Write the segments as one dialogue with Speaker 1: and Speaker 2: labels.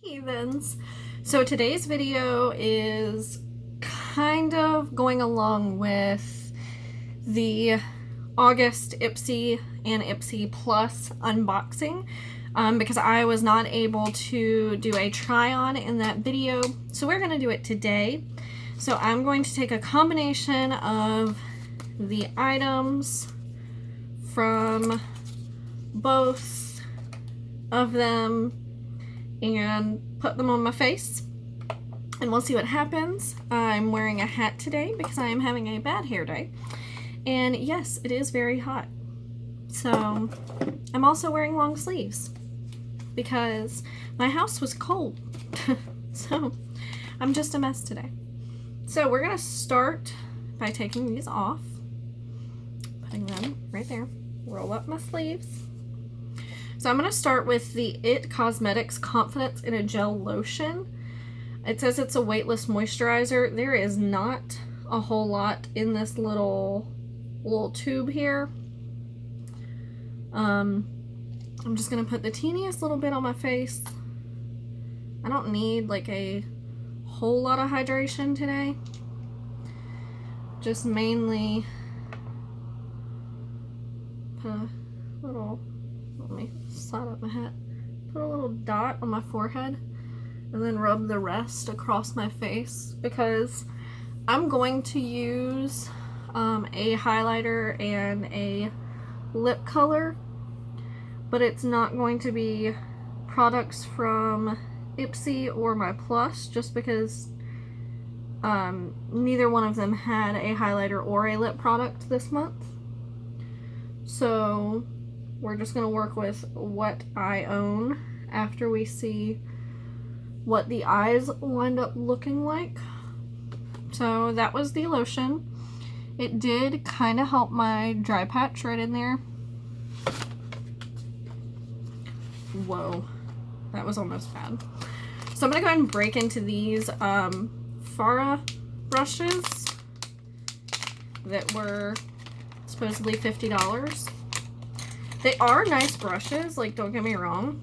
Speaker 1: Heathens. So today's video is kind of going along with the August Ipsy and Ipsy Plus unboxing because I was not able to do a try on in that video, so we're going to do it today. So I'm going to take a combination of the items from both of them and put them on my face, and we'll see what happens. I'm wearing a hat today because I am having a bad hair day, and yes, it is very hot. So I'm also wearing long sleeves because my house was cold. So I'm just a mess today. So we're gonna start by taking these off, putting them right there, roll up my sleeves. So I'm going to start with the IT Cosmetics Confidence in a Gel Lotion. It says it's a weightless moisturizer. There is not a whole lot in this little tube here. I'm just going to put the teeniest little bit on my face. I don't need like a whole lot of hydration today. Just mainly put a little... Let me slide up my hat. Put a little dot on my forehead and then rub the rest across my face because I'm going to use a highlighter and a lip color, but it's not going to be products from Ipsy or my Plus just because neither one of them had a highlighter or a lip product this month. So we're just going to work with what I own after we see what the eyes wind up looking like. So that was the lotion. It did kind of help my dry patch right in there. Whoa, that was almost bad. So I'm going to go ahead and break into these Farah brushes that were supposedly $50. They are nice brushes, like, don't get me wrong,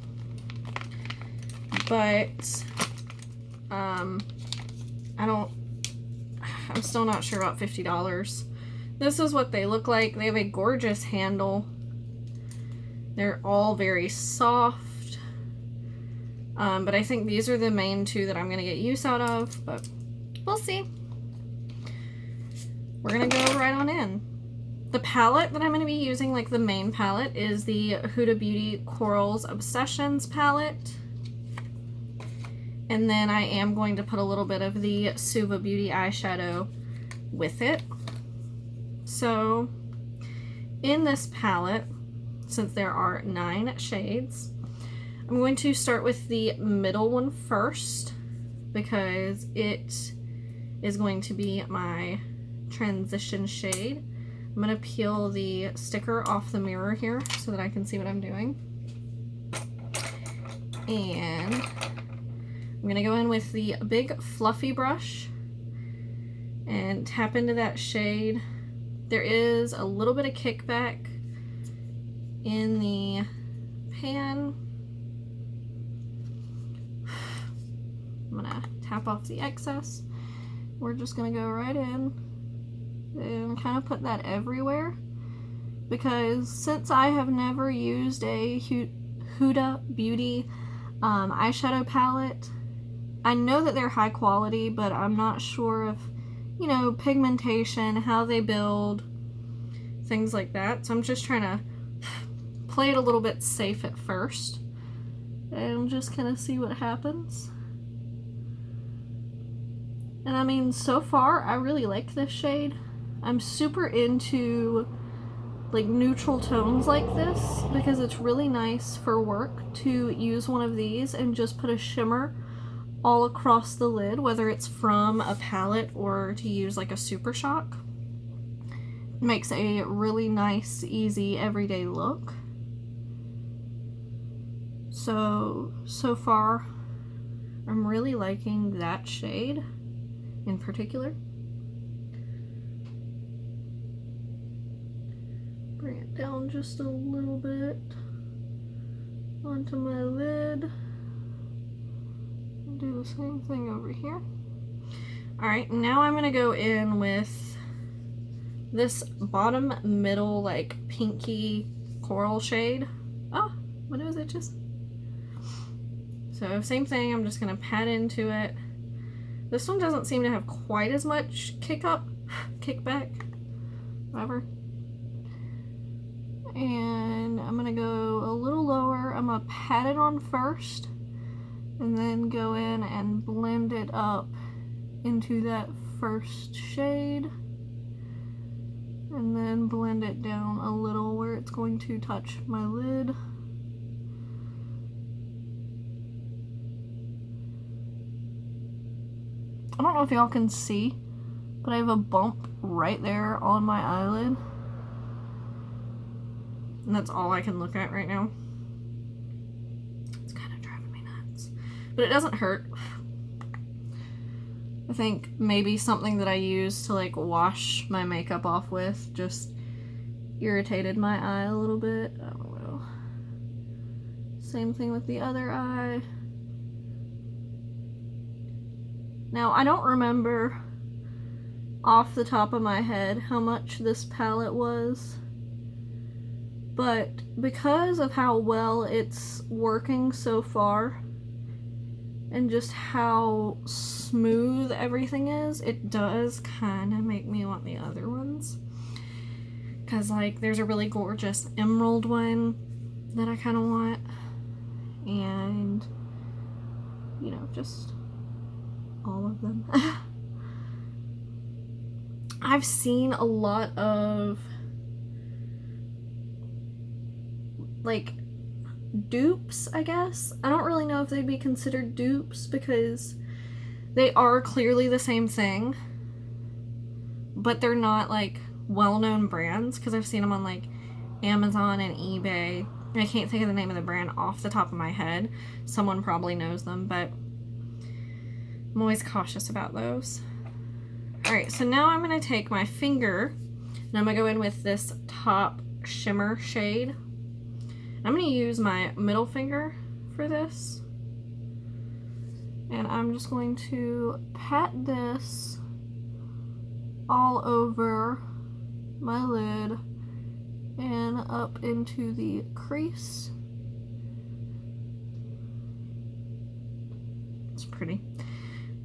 Speaker 1: but I'm still not sure about $50. This is what they look like. They have a gorgeous handle. They're all very soft, but I think these are the main two that I'm going to get use out of, but we'll see. We're going to go right on in. The palette that I'm going to be using, like the main palette, is the Huda Beauty Corals Obsessions palette. And then I am going to put a little bit of the Suva Beauty eyeshadow with it. So in this palette, since there are 9 shades, I'm going to start with the middle one first because it is going to be my transition shade. I'm going to peel the sticker off the mirror here so that I can see what I'm doing. And I'm going to go in with the big fluffy brush and tap into that shade. There is a little bit of kickback in the pan. I'm going to tap off the excess. We're just going to go right in and kind of put that everywhere because since I have never used a Huda Beauty eyeshadow palette, I know that they're high quality, but I'm not sure of, you know, pigmentation, how they build, things like that. So I'm just trying to play it a little bit safe at first and just kind of see what happens. And I mean, so far I really like this shade. I'm super into like neutral tones like this because it's really nice for work to use one of these and just put a shimmer all across the lid, whether it's from a palette or to use like a Super Shock. It makes a really nice, easy, everyday look. So far, I'm really liking that shade in particular. Bring it down just a little bit onto my lid. same thing over here. Alright, now I'm going to go in with this bottom middle, like, pinky coral shade. Oh, what was it just? So, same thing, I'm just going to pat into it. This one doesn't seem to have quite as much kickback, whatever. And I'm going to go a little lower. I'm going to pat it on first, and then go in and blend it up into that first shade, and then blend it down a little where it's going to touch my lid. I don't know if y'all can see, but I have a bump right there on my eyelid, and that's all I can look at right now. It's kind of driving me nuts, but it doesn't hurt. I think maybe something that I use to like wash my makeup off with just irritated my eye a little bit. I don't know. Same thing with the other eye. Now, I don't remember off the top of my head how much this palette was, but because of how well it's working so far and just how smooth everything is, it does kind of make me want the other ones. Because, like, there's a really gorgeous emerald one that I kind of want, and, you know, just all of them. I've seen a lot of, like, dupes, I guess. I don't really know if they'd be considered dupes because they are clearly the same thing, but they're not, like, well-known brands, because I've seen them on, like, Amazon and eBay. I can't think of the name of the brand off the top of my head. Someone probably knows them, but I'm always cautious about those. Alright, so now I'm going to take my finger and I'm going to go in with this top shimmer shade. I'm going to use my middle finger for this. And I'm just going to pat this all over my lid and up into the crease. It's pretty.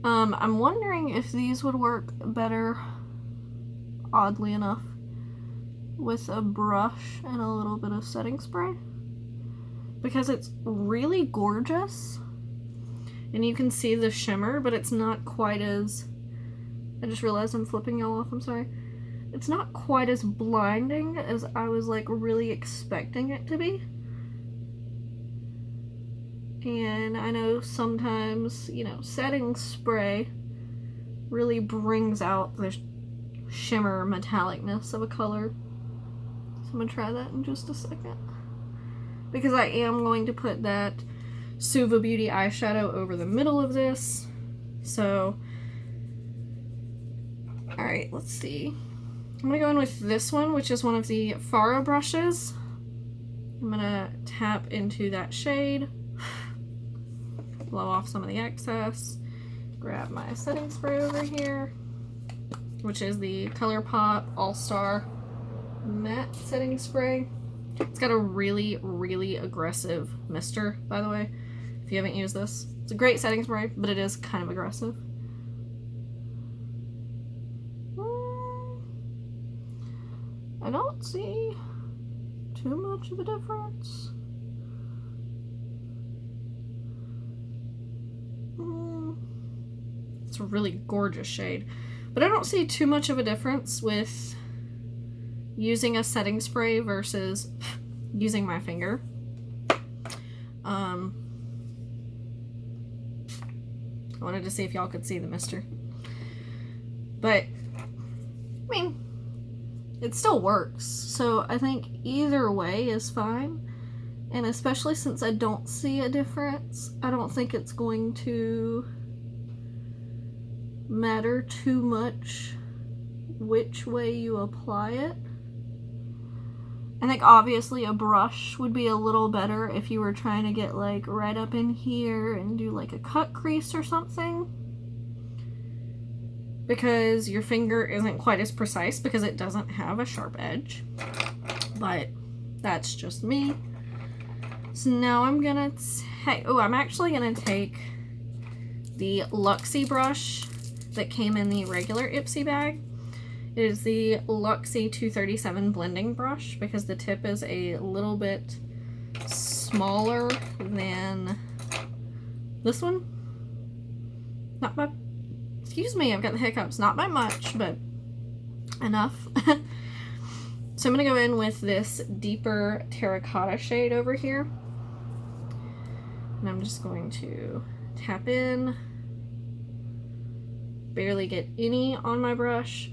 Speaker 1: I'm wondering if these would work better, oddly enough, with a brush and a little bit of setting spray, because it's really gorgeous and you can see the shimmer, but it's not quite as, I just realized I'm flipping y'all off, I'm sorry. It's not quite as blinding as I was like really expecting it to be. And I know sometimes, you know, setting spray really brings out the shimmer metallicness of a color. So I'm going to try that in just a second, because I am going to put that Suva Beauty eyeshadow over the middle of this. So, alright, let's see. I'm going to go in with this one, which is one of the Faro brushes. I'm going to tap into that shade, blow off some of the excess, grab my setting spray over here, which is the ColourPop All-Star Matte Setting Spray. It's got a really, really aggressive mister, by the way, if you haven't used this. It's a great setting spray, but it is kind of aggressive. I don't see too much of a difference. It's a really gorgeous shade, but I don't see too much of a difference with using a setting spray versus using my finger. I wanted to see if y'all could see the mister, but I mean, it still works, so I think either way is fine. And especially since I don't see a difference, I don't think it's going to matter too much which way you apply it. I think obviously a brush would be a little better if you were trying to get like right up in here and do like a cut crease or something, because your finger isn't quite as precise because it doesn't have a sharp edge. But that's just me. So now I'm gonna take, I'm actually gonna take the Luxie brush that came in the regular Ipsy bag. It is the Luxie 237 blending brush because the tip is a little bit smaller than this one. Not by, excuse me, I've got the hiccups. Not by much, but enough. So I'm gonna go in with this deeper terracotta shade over here. And I'm just going to tap in, barely get any on my brush.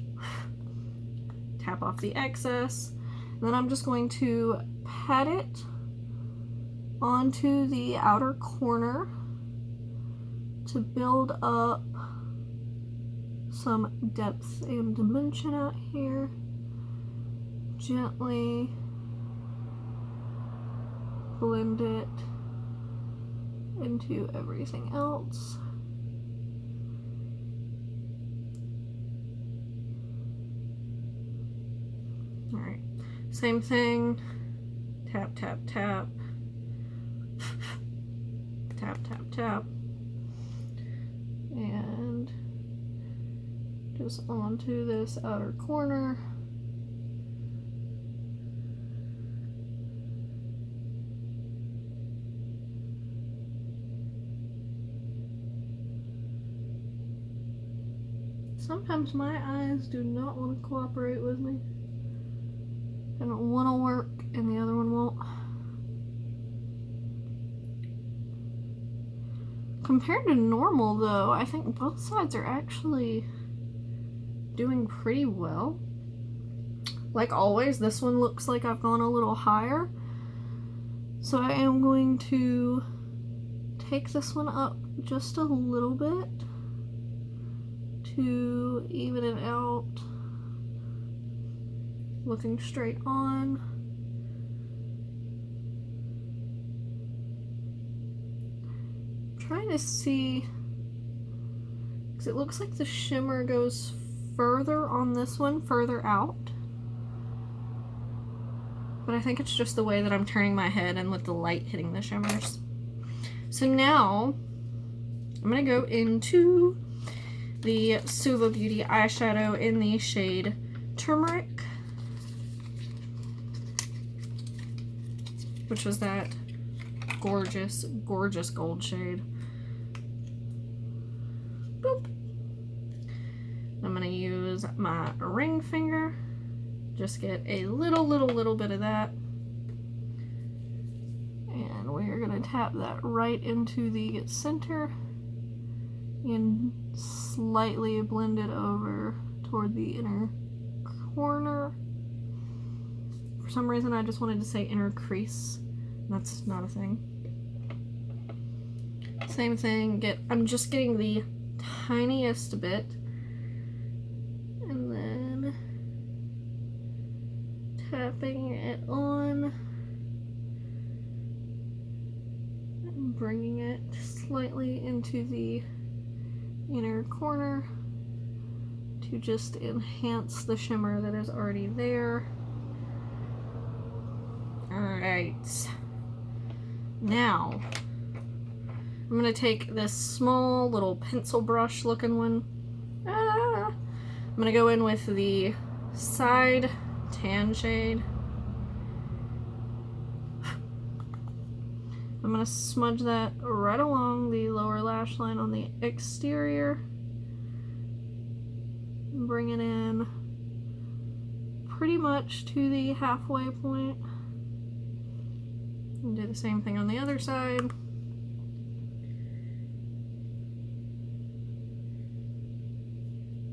Speaker 1: Tap off the excess, and then I'm just going to pat it onto the outer corner to build up some depth and dimension out here. Gently blend it into everything else. Alright, same thing, tap, tap, tap, tap, tap, tap, and just onto this outer corner. Sometimes my eyes do not want to cooperate with me. And one will work and the other one won't. Compared to normal though, I think both sides are actually doing pretty well. Like always, this one looks like I've gone a little higher. So I am going to take this one up just a little bit to even it out. Looking straight on. Trying to see, because it looks like the shimmer goes further on this one, further out. But I think it's just the way that I'm turning my head and with the light hitting the shimmers. So now I'm gonna go into the Suva Beauty eyeshadow in the shade Turmeric, which was that gorgeous, gorgeous gold shade. Boop. I'm gonna use my ring finger, just get a little bit of that, and we're gonna tap that right into the center and slightly blend it over toward the inner corner. For some reason I just wanted to say inner crease. That's not a thing. Same thing, I'm just getting the tiniest bit, and then tapping it on and bringing it slightly into the inner corner to just enhance the shimmer that is already there. Alright, now I'm gonna take this small little pencil brush looking one. I'm gonna go in with the side tan shade. I'm gonna smudge that right along the lower lash line on the exterior. Bring it in pretty much to the halfway point. And do the same thing on the other side.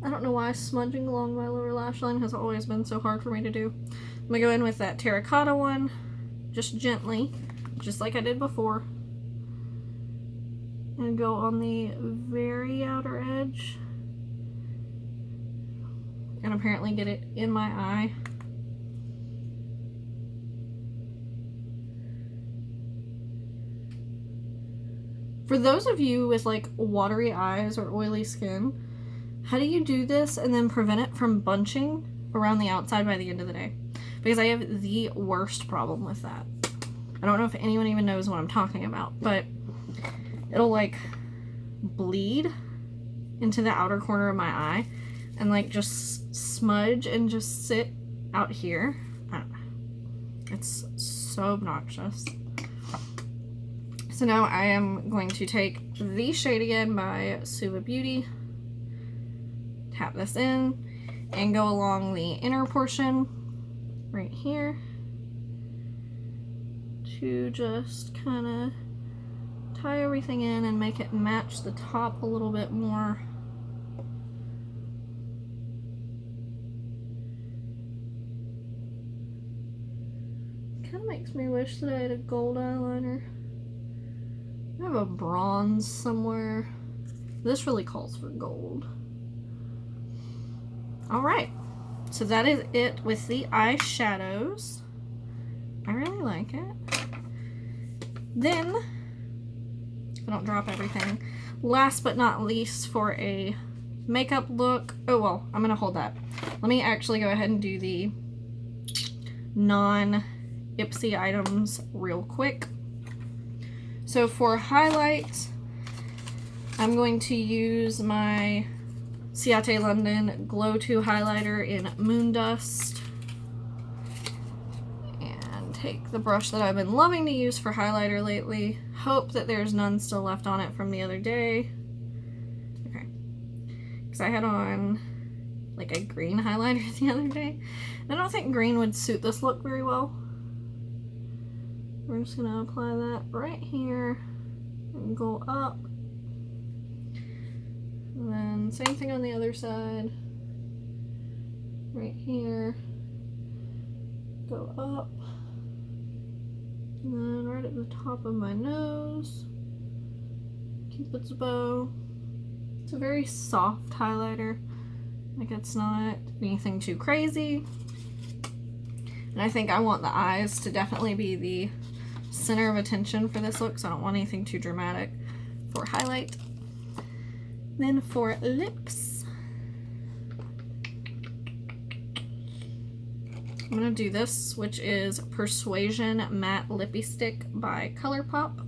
Speaker 1: I don't know why smudging along my lower lash line has always been so hard for me to do. I'm gonna go in with that terracotta one, just gently, just like I did before. And go on the very outer edge. And apparently get it in my eye. For those of you with like watery eyes or oily skin, how do you do this and then prevent it from bunching around the outside by the end of the day? Because I have the worst problem with that. I don't know if anyone even knows what I'm talking about, but it'll like bleed into the outer corner of my eye and like just smudge and just sit out here. I don't know. It's so obnoxious. So now I am going to take the shade again by Suva Beauty, tap this in, and go along the inner portion right here to just kind of tie everything in and make it match the top a little bit more. Kind of makes me wish that I had a gold eyeliner. I have a bronze somewhere. This really calls for gold. Alright, so that is it with the eyeshadows. I really like it. Then, I don't drop everything. Last but not least, for a makeup look. Oh, well, I'm going to hold that. Let me actually go ahead and do the non-Ipsy items real quick. So for highlight, I'm going to use my Ciate London Glow 2 highlighter in Moon Dust. And take the brush that I've been loving to use for highlighter lately. Hope that there's none still left on it from the other day. Okay. Because I had on like a green highlighter the other day. I don't think green would suit this look very well. We're just going to apply that right here and go up. And then same thing on the other side. Right here. Go up. And then right at the top of my nose. Cupid's bow. It's a very soft highlighter. Like, it's not anything too crazy. And I think I want the eyes to definitely be the center of attention for this look, so I don't want anything too dramatic for highlight. Then for lips, I'm going to do this, which is Persuasion Matte Lippy Stick by ColourPop.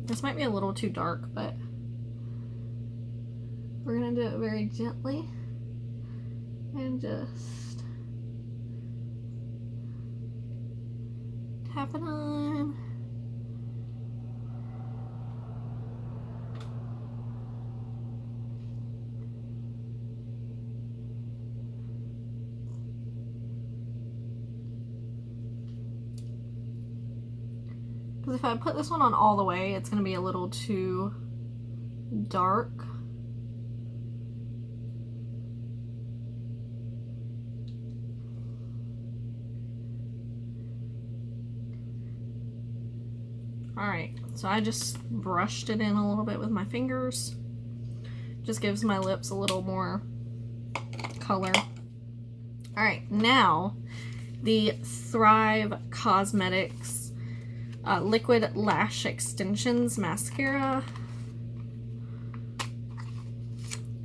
Speaker 1: This might be a little too dark, but we're going to do it very gently and just tap it on. Because if I put this one on all the way, it's going to be a little too dark. Alright, so I just brushed it in a little bit with my fingers. Just gives my lips a little more color. Alright, now the Thrive Cosmetics Liquid Lash Extensions Mascara.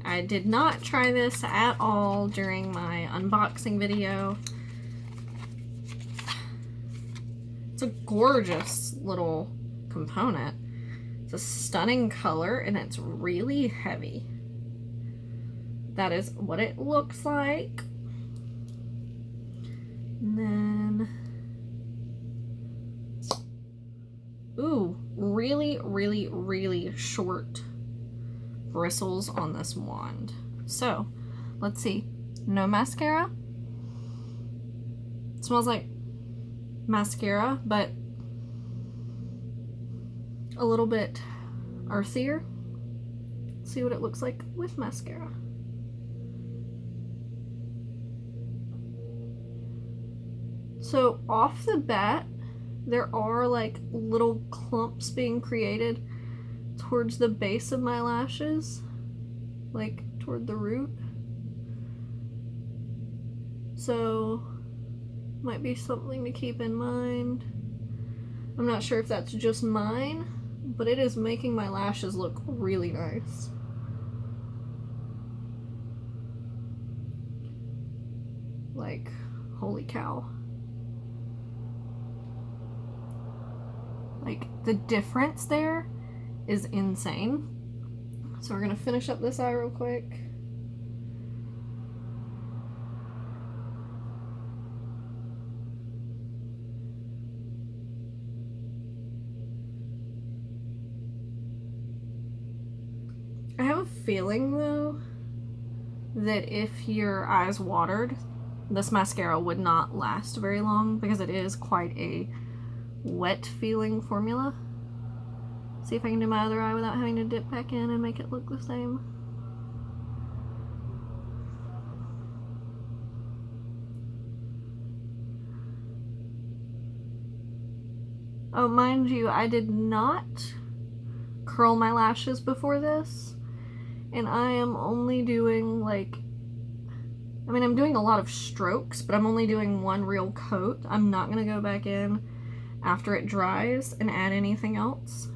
Speaker 1: I did not try this at all during my unboxing video. It's a gorgeous little component. It's a stunning color and it's really heavy. That is what it looks like. And then, ooh, really, really, really short bristles on this wand. So, let's see. No mascara. It smells like mascara, but a little bit earthier. Let's see what it looks like with mascara. So off the bat, there are like little clumps being created towards the base of my lashes, like toward the root. So might be something to keep in mind. I'm not sure if that's just mine, but it is making my lashes look really nice. Like, holy cow. Like, the difference there is insane. So we're gonna finish up this eye real quick. I have a feeling, though, that if your eyes watered, this mascara would not last very long because it is quite a wet feeling formula. See if I can do my other eye without having to dip back in and make it look the same. Oh, mind you, I did not curl my lashes before this, and I am only doing like, I mean, I'm doing a lot of strokes, but I'm only doing one real coat. I'm not gonna go back in after it dries and add anything else,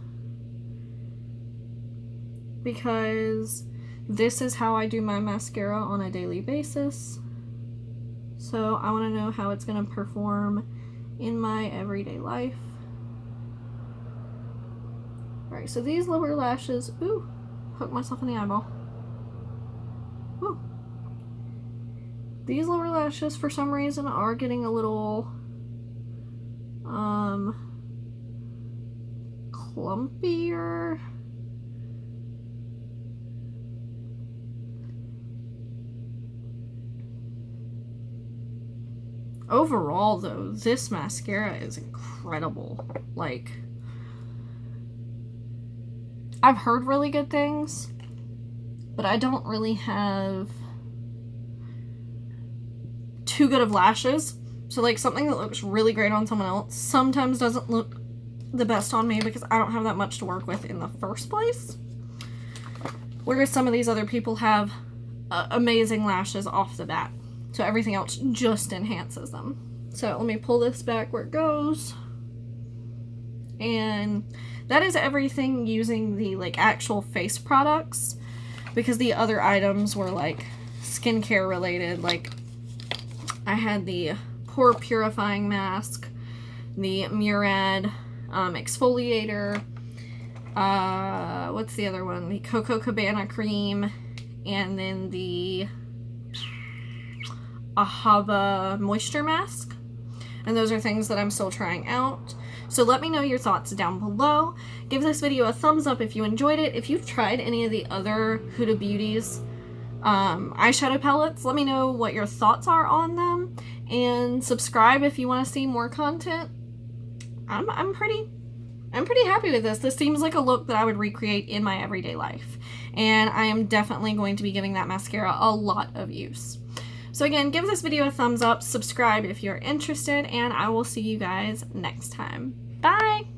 Speaker 1: because this is how I do my mascara on a daily basis. So I want to know how it's going to perform in my everyday life. Alright, so these lower lashes, ooh, hooked myself in the eyeball. Ooh. These lower lashes, for some reason, are getting a little clumpier. Overall, though, this mascara is incredible. Like, I've heard really good things, but I don't really have too good of lashes. So, like, something that looks really great on someone else sometimes doesn't look the best on me because I don't have that much to work with in the first place. Whereas some of these other people have amazing lashes off the bat. So everything else just enhances them. So let me pull this back where it goes. And that is everything using the like actual face products, because the other items were like skincare related. Like I had the pore purifying mask, the Murad exfoliator, what's the other one? The Coco Cabana cream, and then the Ahava moisture mask. And those are things that I'm still trying out. So let me know your thoughts down below. Give this video a thumbs up if you enjoyed it. If you've tried any of the other Huda Beauty's eyeshadow palettes, let me know what your thoughts are on them. And subscribe if you want to see more content. I'm pretty happy with this. This seems like a look that I would recreate in my everyday life. And I am definitely going to be giving that mascara a lot of use. So again, give this video a thumbs up, subscribe if you're interested, and I will see you guys next time. Bye!